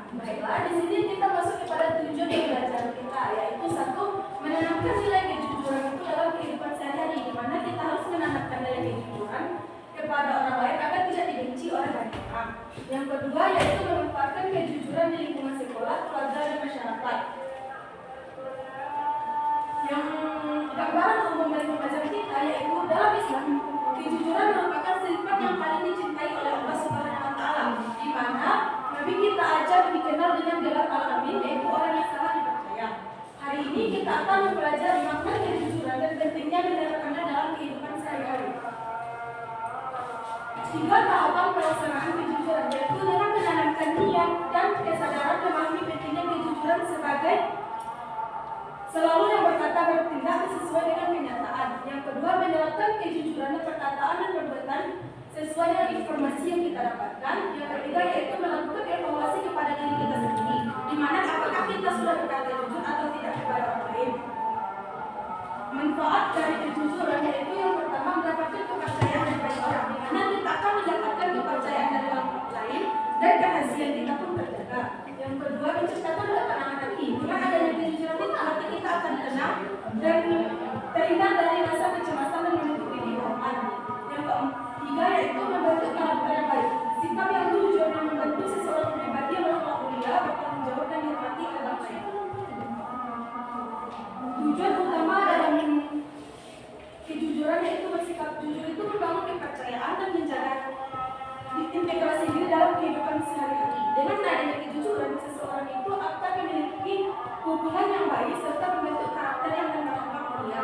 Baiklah, di sini kita masuk kepada tujuan pembelajaran kita, yaitu satu, menanamkan nilai kejujuran itu dalam kehidupan sehari-hari, di mana kita harus menanamkan nilai kejujuran kepada orang lain agar tidak dibenci oleh banyak orang. Yang kedua, yaitu memanfaatkan kejujuran di lingkungan sekolah, keluarga, dan masyarakat. Yang gambaran umum dari pembelajaran kita yaitu dalam Islam, kejujuran merupakan sifat yang paling dicintai oleh Allah Subhanahu wa Ta'ala, di mana Nabi kita ajar dikenal dengan gelar Al-Amin, yaitu orang yang sangat dipercaya. Hari ini kita akan mempelajari makna kejujuran dan pentingnya menerapkannya dalam kehidupan sehari-hari. 3 tahapan pelaksanaan kejujuran, yaitu dengan menanamkan niat dan kesadaran memahami pentingnya kejujuran sebagai selalu yang berkata bertindak sesuai dengan kenyataan. Yang kedua, menerapkan kejujuran perkataan dan perbuatan sesuai dengan informasi yang kita dapatkan. Yang ketiga, yaitu melakukan evaluasi kepada diri kita sendiri, di mana apakah kita sudah berkata jujur atau tidak kepada orang lain. Manfaat dari kejujuran yaitu yang pertama, mendapatkan kepercayaan dari banyak orang, di mana kita akan mendapatkan kepercayaan dari orang lain dan kerahasiaan kita pun terjaga. Yang kedua, menciptakan ketenangan hati, dengan adanya kejujuran itu hati kita akan tenang dan terhindar dari rasa kecemasan dan menutupi kebohongan. Yang ketiga, yaitu membentuk karakter yang baik, sikap yang jujur yang membantu seseorang pribadi yang berakhlak mulia, bertanggung jawab dan dihormati oleh orang lain. Tujuan utama dalam kejujuran yaitu bersikap jujur itu membangun kepercayaan dan menjaga integrasi diri dalam kehidupan sehari-hari. Dengan adanya kejujuran, seseorang itu akan memiliki hubungan yang baik serta membentuk karakter yang berakhlak mulia.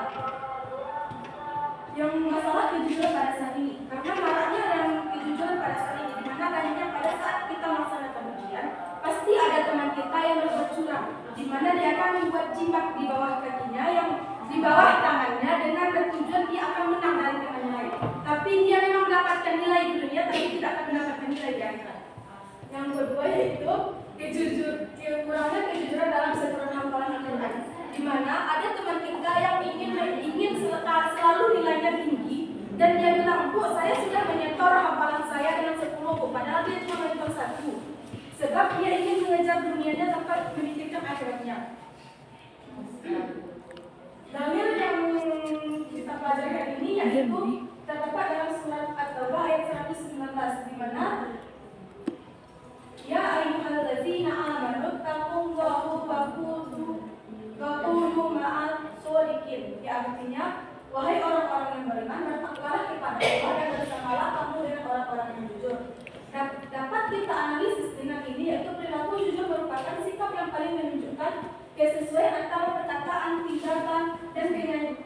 Yang masalah kejujuran pada saat ini, karena maraknya dan kejujuran pada saat ini, di mana banyaknya pada saat kita melaksanakan ujian, pasti ada teman kita yang berbuat curang, di mana dia akan membuat jimat di bawah kakinya, yang di bawah tangannya, dengan bertujuan dia akan menang dari temannya lain. Tapi dia memang mendapatkan nilai di dunia, tapi tidak akan mendapatkan nilai di akhirat. Yang kedua yaitu kekurangan kejujuran dalam seluruh hafalan Al-Quran, di mana ada teman kita yang ingin selalu nilainya tinggi, dan dia bilang, Bu, saya sudah menyetor hafalan saya dengan 10 Bu, padahal dia cuma menyetor 1, sebab dia ingin mengejar dunianya tanpa memikirkan akhiratnya. Dalil yang kita pelajari hari ini yaitu terdapat dalam surat At-Taubah ayat 119, di mana ya ayyuhallazina amanu taqullaha wa qulu ma'as shodiqin. Ya, artinya, wahai orang-orang yang beriman, bertakwalah kepada Allah dan bersamalah kamu dengan orang-orang yang jujur. Dan dapat kita analisis dengan ini, yaitu perilaku jujur merupakan sikap yang paling menunjukkan kesesuaian antara perkataan, tindakan, dan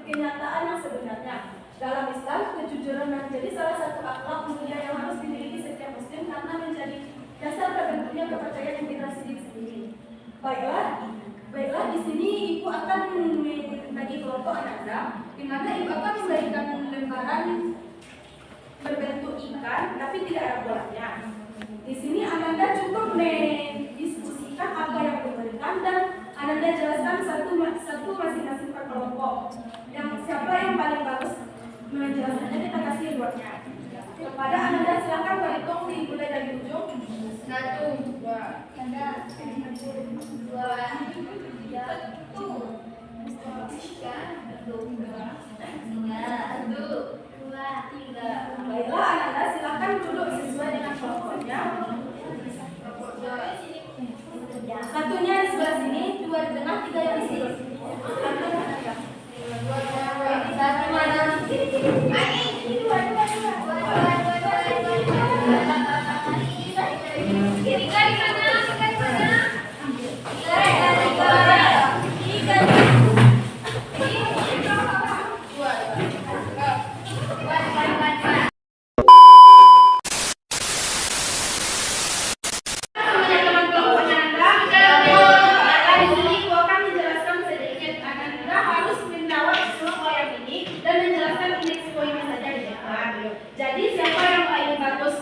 kenyataan yang sebenarnya. Dalam Islam, kejujuran menjadi salah satu akhlak mulia yang harus dimiliki setiap muslim karena menjadi dasar terbentuknya kepercayaan integrasi diri sendiri. Baiklah, di sini ibu akan membagi kelompok anak-anak, di mana ibu akan memberikan lembaran berbentuk ikan, tapi tidak ada bolanya. Di sini Ananda cukup mendiskusikan apa yang diberikan dan Ananda jelaskan satu masing-masing per kelompok. Yang siapa yang paling bagus menjelaskannya, kita kasih rewardnya. Kepada Ananda silakan berhitung dimulai dari ujung. 1, 2, 3, 4. Baiklah, Ananda silakan duduk sesuai dengan kelompoknya. Satunya di sebelah sini, 2 di tengah, 3 yang di sebelah sini. Jadi siapa yang paling bagus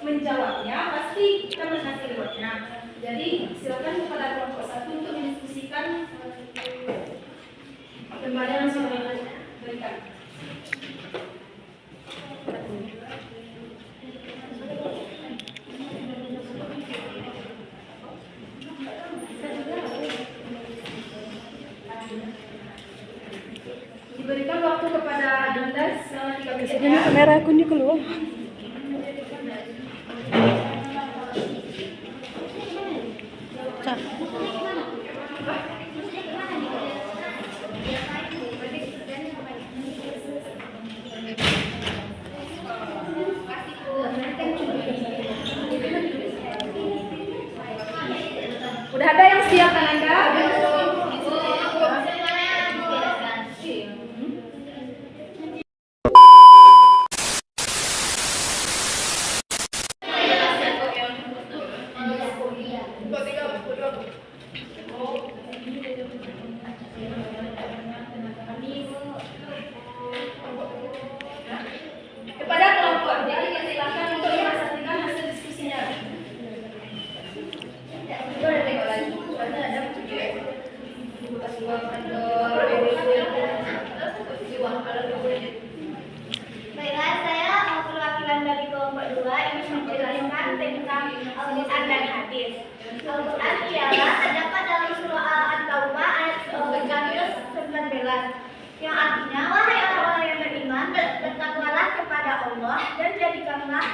menjawabnya, pasti kita mengasih rewardnya. Jadi silakan kepada kelompok 1 untuk mendiskusikan lembaran yang sudah diberikan. kepada Dondas 3 menit. Ini kamera aku nih keluar. Udah ada yang siap kan Anda? Kepada kelompok D, silakan untuk memastikan hasil diskusinya. Baiklah, saya perwakilan dari kelompok 2 ingin menjelaskan tentang Al-Quran dan hadis. Al-Quran ialah terdapat dalam surah At-Taubah ayat 119 yang artinya, wahai orang-orang yang beriman, bertakwalah kepada Allah dan jadikanlah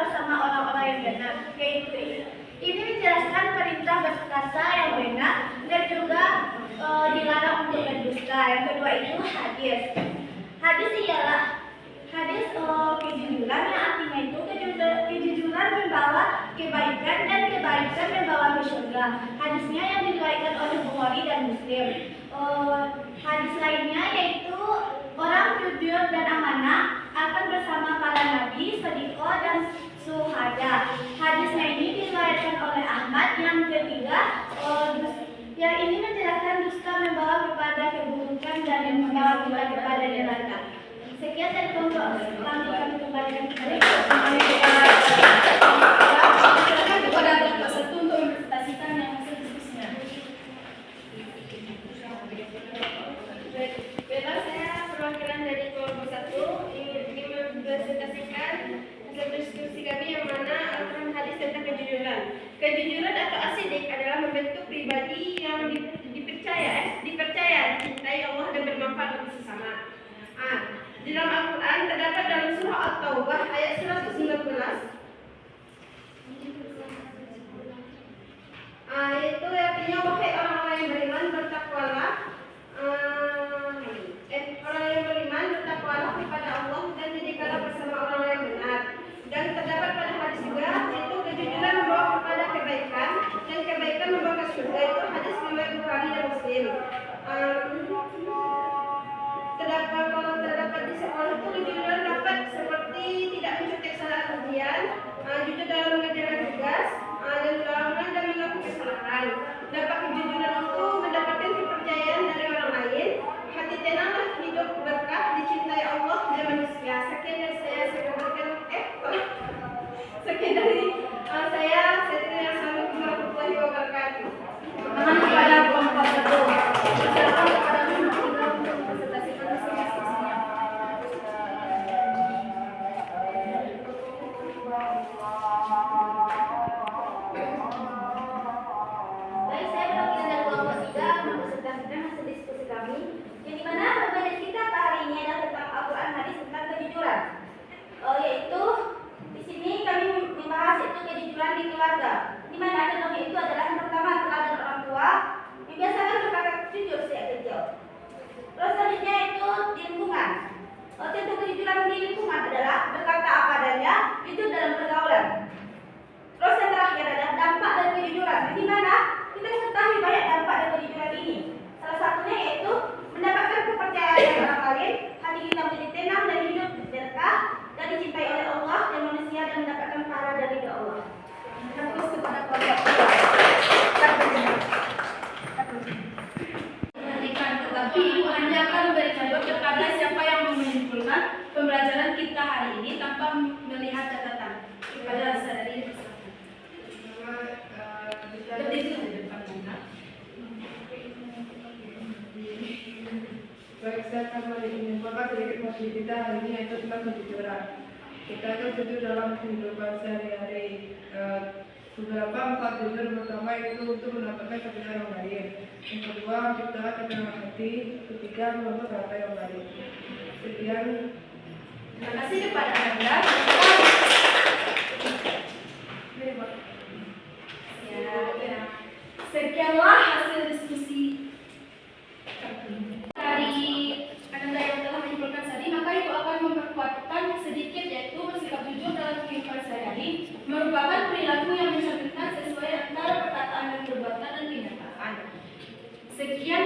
bersama orang-orang yang benar. Yaitu ini menjelaskan perintah berpuasa yang benar dan juga dilarang untuk berdusta. Yang kedua itu hadis. Hadis ialah kejujuran yang artinya itu kejujuran membawa kebaikan dan kebaikan membawa ke surga. Hadisnya yang diriwayatkan oleh Bukhari dan Muslim. Hadis lainnya yaitu orang jujur dan amanah akan bersama para nabi, sedekah dan syuhada. Hadisnya ini diriwayatkan oleh Ahmad. Yang ketiga, yang ini menjelaskan dusta membawa kepada keburukan dan yang membawa kita kepada neraka. Sekian dari kelompok kami kembalikan Silakan kepada kelompok 1 untuk mempresentasikan yang hasil diskusinya. Baiklah, saya perwakilan dari kelompok 1 ingin mempresentasikan hasil diskusi kami yang mana Al-Quran hadis tentang kejujuran. Kejujuran atau asidik adalah membentuk pribadi yang dipercaya, dicintai Allah dan bermanfaat bagi sesama. Di dalam Al-Quran terdapat dalam surah At-Taubah ayat 119. Itu artinya, wahai orang-orang yang beriman, bertakwalah. Orang yang beriman bertakwalah kepada Allah dan jadikanlah bersama orang yang benar. Dan terdapat pada hadis juga, yaitu kejujuran membawa kepada kebaikan dan kebaikan membawa ke surga. Itu hadis riwayat Bukhari dan Muslim. Kalau terdapat di sekolah itu kejujuran dapat seperti tidak mencontek salah ujian, jujur dalam mengerjakan tugas, dan melawan dan mengaku kesalahan. Dapat kejujuran itu mendapatkan kepercayaan dari orang lain, hati tenanglah, hidup berkah, dicintai Allah dan manusia. Sekian dari saya berikan sekian dari saya. Assalamualaikum warahmatullahi wabarakatuh. Tangan kepada kelompok 1. Silakan kepada kelompok 3 untuk mempresentasikan hasil diskusinya. Baik, saya perwakilan dari kelompok 3 mempresentasikan hasil diskusi kami, yang dimana pembahasan kita hari ini adalah tentang Al-Quran hadis tentang kejujuran. Yaitu di sini kami membahas itu kejujuran di keluarga. Di mana contohnya itu adalah yang pertama teladan orang tua, membiasakan berkata jujur sejak kecil. Terus selanjutnya itu di lingkungan. Contoh kejujuran di lingkungan adalah berkata apa adanya, jujur dalam pergaulan. Terus yang terakhir adalah dampak dari kejujuran. Di mana kita mengetahui banyak dampak dari kejujuran ini. Salah satunya yaitu mendapatkan kepercayaan dari orang lain, hati kita menjadi tenang dan hidup berkah, dan dicintai oleh Allah dan manusia, dan mendapatkan pahala dari Allah. Terus kepada kelompok 2. Tetapi Ibu hanya akan memberikan jawab kepada siapa yang menyimpulkan pembelajaran kita hari ini tanpa melihat catatan. Kepada saudari Baik, saya akan menyimpulkan sedikit materi kita hari ini, yaitu tentang kejujuran. Kita itu jujur dalam kehidupan sehari-hari. Beberapa empat jujur pertama itu untuk mendapatkan kebenaran yang lain. Yang kedua, menciptakan ketenangan hati. Ketiga, membangun harta yang baik. Sekian. Terima kasih kepada Anda. Ya. Sekianlah hasil diskusi dari Anda yang telah menyimpulkan tadi, maka Ibu akan memperkuatkan sedikit, yaitu bersikap jujur dalam kehidupan sehari-hari merupakan perilaku yang mencerminkan sesuai antara perkataan dan perbuatan dan kenyataan. Sekian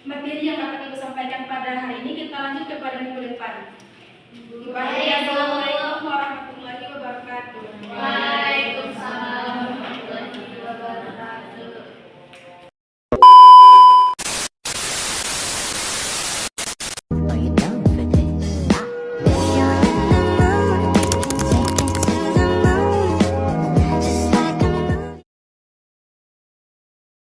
materi yang dapat Ibu sampaikan pada hari ini. Kita lanjut kepada minggu depan. Assalamualaikum warahmatullahi wabarakatuh.